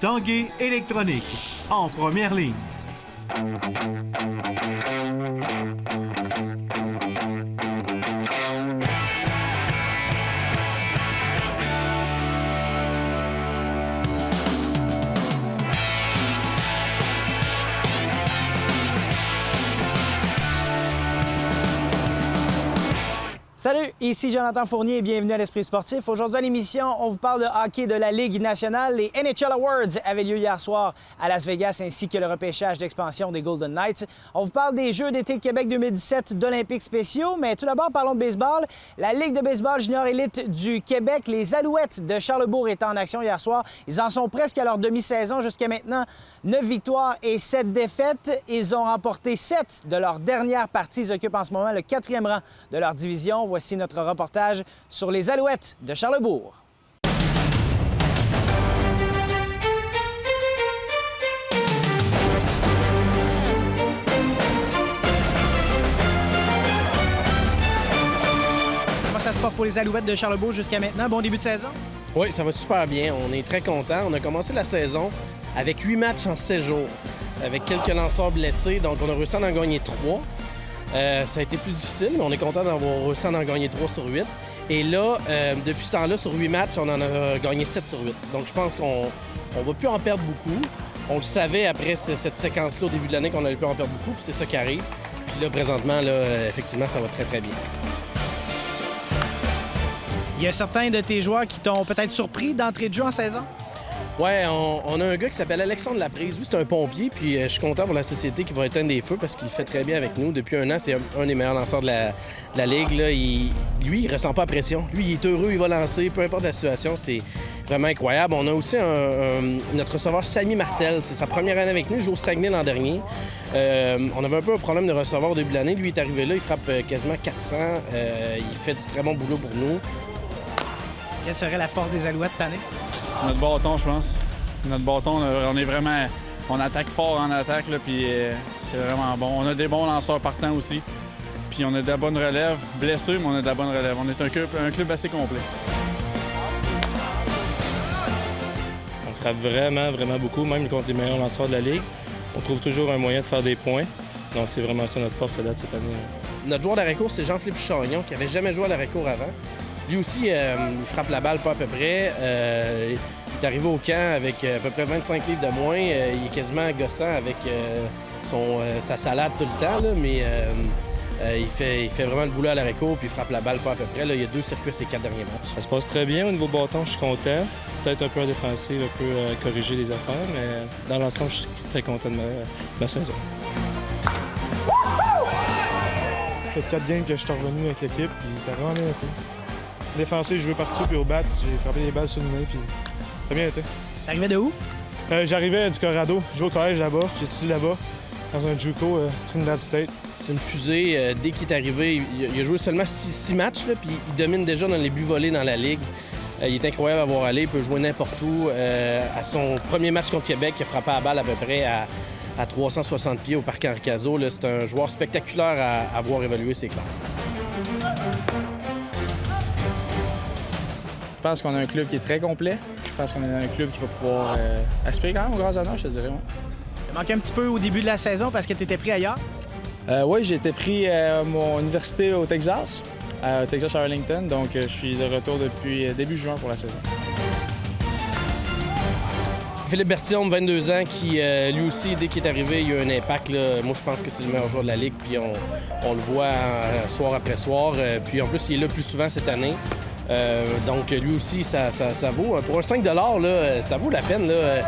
Tanguay Électronique, en première ligne. Salut, ici Jonathan Fournier et bienvenue à l'Esprit sportif. Aujourd'hui à l'émission, on vous parle de hockey de la Ligue nationale. Les NHL Awards avaient lieu hier soir à Las Vegas ainsi que le repêchage d'expansion des Golden Knights. On vous parle des Jeux d'été Québec 2017 d'Olympiques spéciaux, mais tout d'abord parlons de baseball. La Ligue de baseball junior élite du Québec, les Alouettes de Charlesbourg étaient en action hier soir. Ils en sont presque à leur demi-saison jusqu'à maintenant. 9 victoires et 7 défaites. Ils ont remporté 7 de leurs dernières parties. Ils occupent en ce moment le 4e rang de leur division. Voici notre reportage sur les Alouettes de Charlesbourg. Comment ça se porte pour les Alouettes de Charlesbourg jusqu'à maintenant? Bon début de saison? Oui, ça va super bien. On est très contents. On a commencé la saison avec 8 matchs en 7 jours, avec quelques lanceurs blessés. Donc, on a réussi à en gagner 3. Ça a été plus difficile, mais on est content d'avoir réussi à en gagner 3 sur 8. Et là, depuis ce temps-là, sur 8 matchs, on en a gagné 7 sur 8. Donc, je pense qu'on ne va plus en perdre beaucoup. On le savait après cette séquence-là au début de l'année qu'on allait plus en perdre beaucoup, puis c'est ça qui arrive. Puis là, présentement, effectivement, ça va très, très bien. Il y a certains de tes joueurs qui t'ont peut-être surpris d'entrée de jeu en saison? Oui, on a un gars qui s'appelle Alexandre Laprise. Lui, c'est un pompier, puis je suis content pour la société qui va éteindre des feux parce qu'il fait très bien avec nous. Depuis un an, c'est un des meilleurs lanceurs de la Ligue. Là. Lui, il ressent pas la pression. Lui, il est heureux, il va lancer, peu importe la situation. C'est vraiment incroyable. On a aussi notre receveur Samy Martel. C'est sa première année avec nous. Il joue au Saguenay l'an dernier. On avait un peu un problème de receveur au début de l'année. Lui, il est arrivé là, il frappe quasiment 400. Il fait du très bon boulot pour nous. Quelle serait la force des Alouettes cette année? Notre bâton, je pense. Notre bâton, on est vraiment... On attaque fort en attaque, là, puis c'est vraiment bon. On a des bons lanceurs partants aussi. Puis on a de la bonne relève. Blessés, mais on a de la bonne relève. On est un club assez complet. On frappe vraiment, vraiment beaucoup, même contre les meilleurs lanceurs de la Ligue. On trouve toujours un moyen de faire des points. Donc c'est vraiment ça notre force à date cette année. Notre joueur d'arrêt-court, c'est Jean-Philippe Chagnon, qui n'avait jamais joué à l'arrêt-court avant. Lui aussi, il frappe la balle pas à peu près. Il est arrivé au camp avec à peu près 25 livres de moins. Il est quasiment gossant avec sa salade tout le temps, là, mais il fait vraiment le boulot à l'arrêt-court puis il frappe la balle pas à peu près. Là, il y a 2 circuits ces 4 derniers matchs. Ça se passe très bien au niveau bâton, je suis content. Peut-être un peu en défensive, un peu corriger les affaires, mais dans l'ensemble, je suis très content de ma saison. Ça fait 4 games que je suis revenu avec l'équipe, puis ça a vraiment bien été. Défensif, je jouais partout, puis au bat, j'ai frappé les balles sur le nez, puis ça a bien été. T'arrivais de où? J'arrivais du Colorado. Je jouais au collège là-bas. J'ai étudié là-bas, dans un JUCO, Trinidad State. C'est une fusée. Dès qu'il est arrivé, il a joué seulement 6 matchs, là, puis il domine déjà dans les buts volés dans la Ligue. Il est incroyable à voir aller, il peut jouer n'importe où. À son premier match contre Québec, il a frappé la balle à peu près à 360 pieds au parc Henri Cazot. C'est un joueur spectaculaire à voir évoluer, c'est clair. Je pense qu'on a un club qui est très complet. Je pense qu'on a un club qui va pouvoir aspirer quand même aux grands honneurs, je te dirais. Ouais. Il manquait un petit peu au début de la saison parce que tu étais pris ailleurs? Oui, j'ai été pris à mon université au Texas, à Texas Arlington. Donc, je suis de retour depuis début juin pour la saison. Philippe Bertillon, 22 ans, qui lui aussi, dès qu'il est arrivé, il a eu un impact. Là. Moi, je pense que c'est le meilleur joueur de la Ligue, puis on le voit soir après soir. Puis en plus, il est là plus souvent cette année. Donc, lui aussi, ça vaut. Pour un 5 là, ça vaut la peine. Là.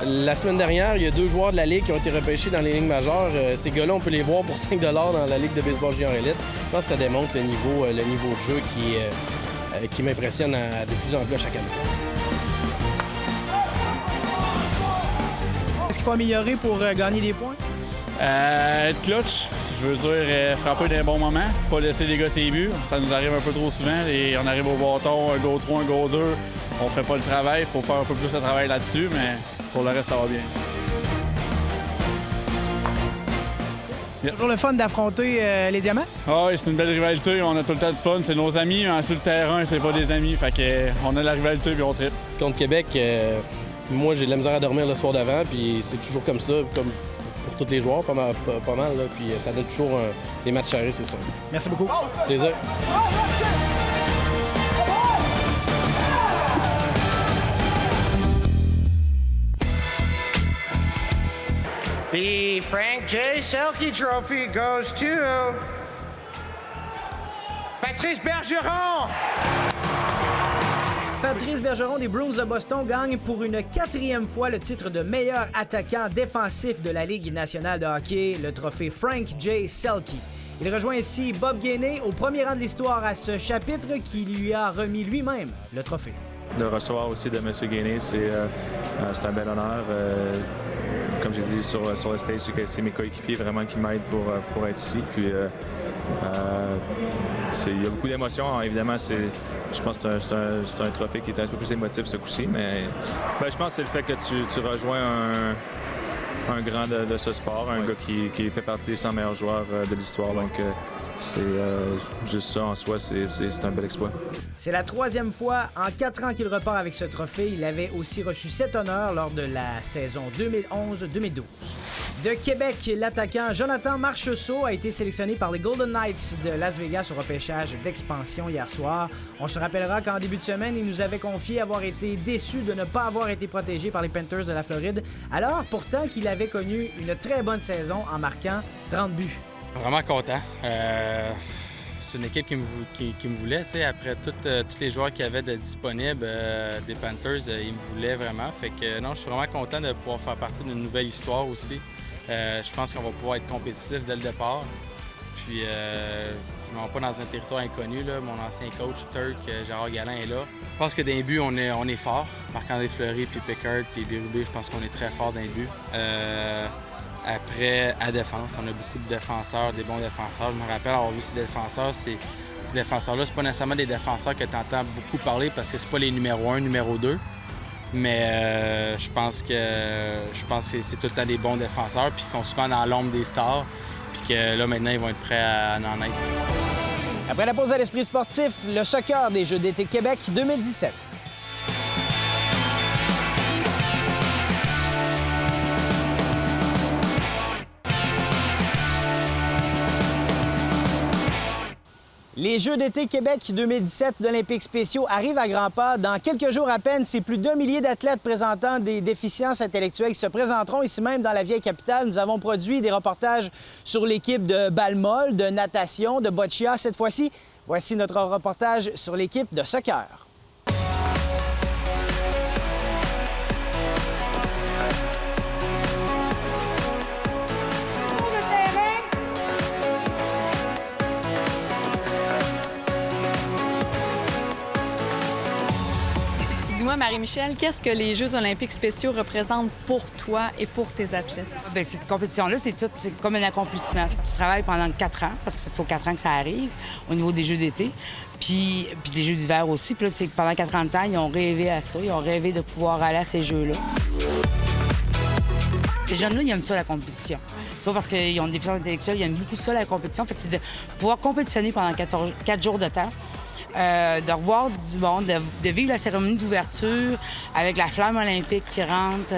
La semaine dernière, il y a 2 joueurs de la Ligue qui ont été repêchés dans les ligues majeures. Ces gars-là, on peut les voir pour 5 dans la Ligue de baseball junior élite. Je pense que ça démontre le niveau de jeu qui m'impressionne de plus en plus à chaque année. Qu'est-ce qu'il faut améliorer pour gagner des points? Être clutch, je veux dire frapper dans les bons moments, pas laisser les gars ses buts. Ça nous arrive un peu trop souvent et on arrive au bâton, un go 3, un go 2. On fait pas le travail, il faut faire un peu plus de travail là-dessus, mais pour le reste, ça va bien. Toujours le fun d'affronter les Diamants? Ah oui, c'est une belle rivalité, on a tout le temps du fun. C'est nos amis, mais sur le terrain, c'est pas des amis. Fait que on a la rivalité puis on tripe. Contre Québec, Moi, j'ai de la misère à dormir le soir d'avant, puis c'est toujours comme ça, comme pour tous les joueurs, pas mal, là, puis ça donne toujours des matchs serrés, c'est ça. Merci beaucoup. Plaisir. The Frank J. Selke Trophy goes to Patrice Bergeron. Patrice Bergeron des Bruins de Boston gagne pour une 4e fois le titre de meilleur attaquant défensif de la Ligue nationale de hockey, le trophée Frank J. Selke. Il rejoint ainsi Bob Gainey au premier rang de l'histoire à ce chapitre qui lui a remis lui-même le trophée. De recevoir aussi de M. Gainey, c'est un bel honneur. Comme j'ai dit sur le stage, c'est mes coéquipiers vraiment qui m'aident pour être ici. Puis, il y a beaucoup d'émotions. Évidemment, je pense que c'est un trophée qui est un peu plus émotif ce coup-ci, mais je pense que c'est le fait que tu rejoins un grand de ce sport, un gars qui fait partie des 100 meilleurs joueurs de l'histoire. Donc, c'est juste ça en soi, c'est un bel exploit. C'est la 3e fois en 4 ans qu'il repart avec ce trophée. Il avait aussi reçu cet honneur lors de la saison 2011-2012. De Québec, l'attaquant Jonathan Marchessault a été sélectionné par les Golden Knights de Las Vegas au repêchage d'expansion hier soir. On se rappellera qu'en début de semaine, il nous avait confié avoir été déçu de ne pas avoir été protégé par les Panthers de la Floride, alors pourtant qu'il avait connu une très bonne saison en marquant 30 buts. Vraiment content. C'est une équipe qui me voulait. Après tous les joueurs qu'il y avait de disponibles des Panthers, ils me voulaient vraiment. Fait que non, je suis vraiment content de pouvoir faire partie d'une nouvelle histoire aussi. Je pense qu'on va pouvoir être compétitif dès le départ. Puis je ne vais pas dans un territoire inconnu. Là. Mon ancien coach, Turk, Gérard Galland, est là. Je pense que dans les buts, on est fort. Marc-André Fleury, puis Pickard, puis Bérubé, je pense qu'on est très fort dans les buts. Après, à défense, on a beaucoup de défenseurs, des bons défenseurs. Je me rappelle avoir vu ces défenseurs. Ces défenseurs-là, c'est pas nécessairement des défenseurs que tu entends beaucoup parler parce que c'est pas les numéros 1, numéro 2. Mais je pense que c'est tout le temps des bons défenseurs puis qui sont souvent dans l'ombre des stars. Puis que là, maintenant, ils vont être prêts à en être. Après la pause à l'Esprit sportif, le soccer des Jeux d'été Québec 2017. Les Jeux d'été Québec 2017 d'Olympiques spéciaux arrivent à grands pas. Dans quelques jours à peine, c'est plus d'1 millier d'athlètes présentant des déficiences intellectuelles qui se présenteront ici même dans la vieille capitale. Nous avons produit des reportages sur l'équipe de balle-molle, de natation, de boccia. Cette fois-ci, voici notre reportage sur l'équipe de soccer. Dis-moi, Marie-Michel, qu'est-ce que les Jeux olympiques spéciaux représentent pour toi et pour tes athlètes? Bien, cette compétition-là, c'est comme un accomplissement. Tu travailles pendant 4 ans, parce que c'est aux 4 ans que ça arrive, au niveau des Jeux d'été, puis les Jeux d'hiver aussi. Puis là, c'est pendant 4 ans de temps, ils ont rêvé à ça. Ils ont rêvé de pouvoir aller à ces Jeux-là. Ces jeunes-là, ils aiment ça, la compétition. C'est pas parce qu'ils ont des déficiences intellectuelles, ils aiment beaucoup ça, la compétition. Fait que c'est de pouvoir compétitionner pendant 4 jours de temps. De revoir du monde, de vivre la cérémonie d'ouverture avec la flamme olympique qui rentre.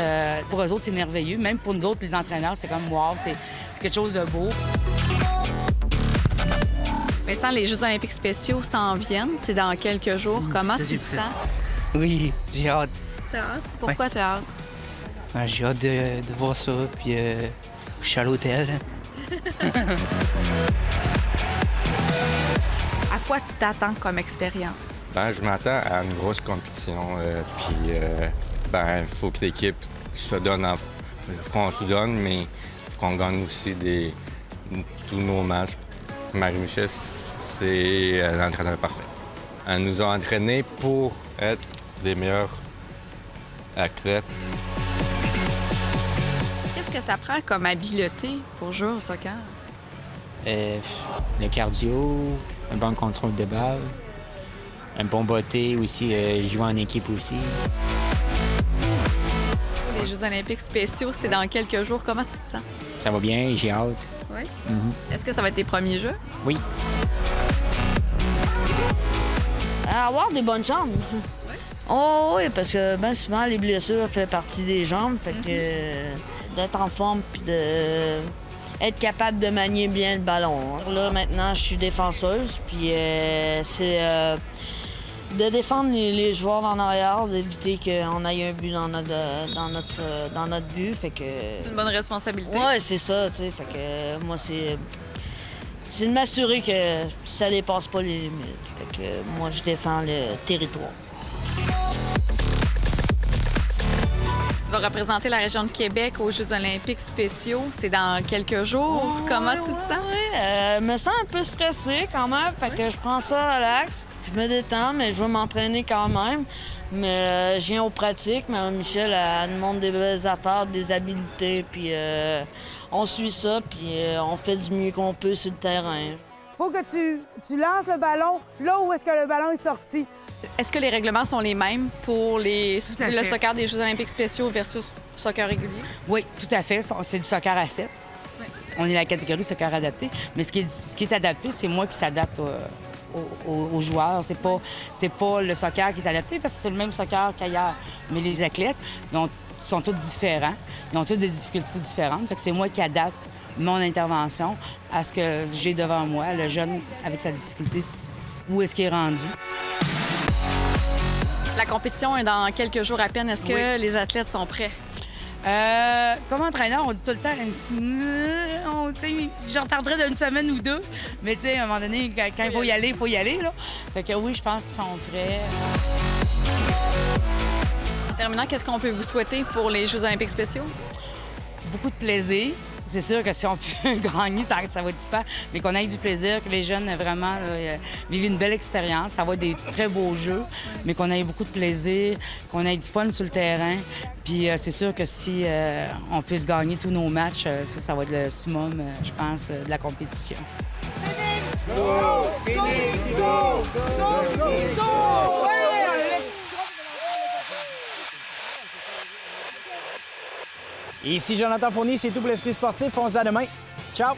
Pour eux autres, c'est merveilleux. Même pour nous autres, les entraîneurs, c'est comme wow, c'est quelque chose de beau. Maintenant, les Jeux olympiques spéciaux s'en viennent. C'est dans quelques jours. Comment tu te sens? Oui, j'ai hâte. T'as hâte? Pourquoi t'as hâte? J'ai hâte de voir ça, puis je suis à l'hôtel. À quoi tu t'attends comme expérience? Je m'attends à une grosse compétition. Puis, il faut que l'équipe se donne. Qu'on se donne, mais il faut qu'on gagne aussi tous nos matchs. Marie-Michel, c'est l'entraîneur parfait. Elle nous a entraînés pour être les meilleurs athlètes. Qu'est-ce que ça prend comme habileté pour jouer au soccer? Le cardio, un bon contrôle de balle, un bon botté aussi, jouer en équipe aussi. Les Jeux olympiques spéciaux, c'est dans quelques jours. Comment tu te sens? Ça va bien, j'ai hâte. Oui? Est-ce que ça va être tes premiers Jeux? Oui. Avoir des bonnes jambes. Oui? Oh oui, parce que ben souvent, les blessures font partie des jambes. Fait que d'être en forme puis être capable de manier bien le ballon. Là, maintenant, je suis défenseuse, puis c'est de défendre les joueurs en arrière, d'éviter qu'on aille un but dans notre but. Fait que... C'est une bonne responsabilité. Oui, c'est ça, tu sais. Fait que moi, c'est de m'assurer que ça dépasse pas les limites. Fait que moi, je défends le territoire. Tu vas représenter la région de Québec aux Jeux olympiques spéciaux. C'est dans quelques jours. Comment tu te sens? Je me sens un peu stressée quand même. Fait que je prends ça relax. Je me détends, mais je vais m'entraîner quand même. Mais je viens aux pratiques. Mais Michel, elle nous montre des belles affaires, des habiletés. Puis on suit ça, puis on fait du mieux qu'on peut sur le terrain. Faut que tu lances le ballon là où est-ce que le ballon est sorti. Est-ce que les règlements sont les mêmes pour le soccer des Jeux olympiques spéciaux versus soccer régulier? Oui, tout à fait. C'est du soccer à 7. Oui. On est la catégorie soccer adapté. Mais ce qui est adapté, c'est moi qui s'adapte aux joueurs. C'est pas le soccer qui est adapté parce que c'est le même soccer qu'ailleurs. Mais les athlètes, ils sont tous différents. Ils ont toutes des difficultés différentes. Fait que c'est moi qui adapte mon intervention à ce que j'ai devant moi, le jeune avec sa difficulté, où est-ce qu'il est rendu. La compétition est dans quelques jours à peine. Est-ce que les athlètes sont prêts? Comme entraîneur, on dit tout le temps, je retarderais d'une semaine ou deux. Mais tu sais, à un moment donné, quand il faut y aller, il faut y aller. Là. Fait que oui, je pense qu'ils sont prêts. En terminant, qu'est-ce qu'on peut vous souhaiter pour les Jeux olympiques spéciaux? Beaucoup de plaisir. C'est sûr que si on peut gagner, ça va être super. Mais qu'on ait du plaisir, que les jeunes vraiment vivent une belle expérience. Ça va être des très beaux jeux, mais qu'on ait beaucoup de plaisir, qu'on ait du fun sur le terrain. Puis c'est sûr que si on puisse gagner tous nos matchs, ça va être le summum, je pense, de la compétition. Go! Go! Go! Go! Go! Et ici Jonathan Fournier, c'est tout pour l'Esprit sportif. On se dit à demain. Ciao!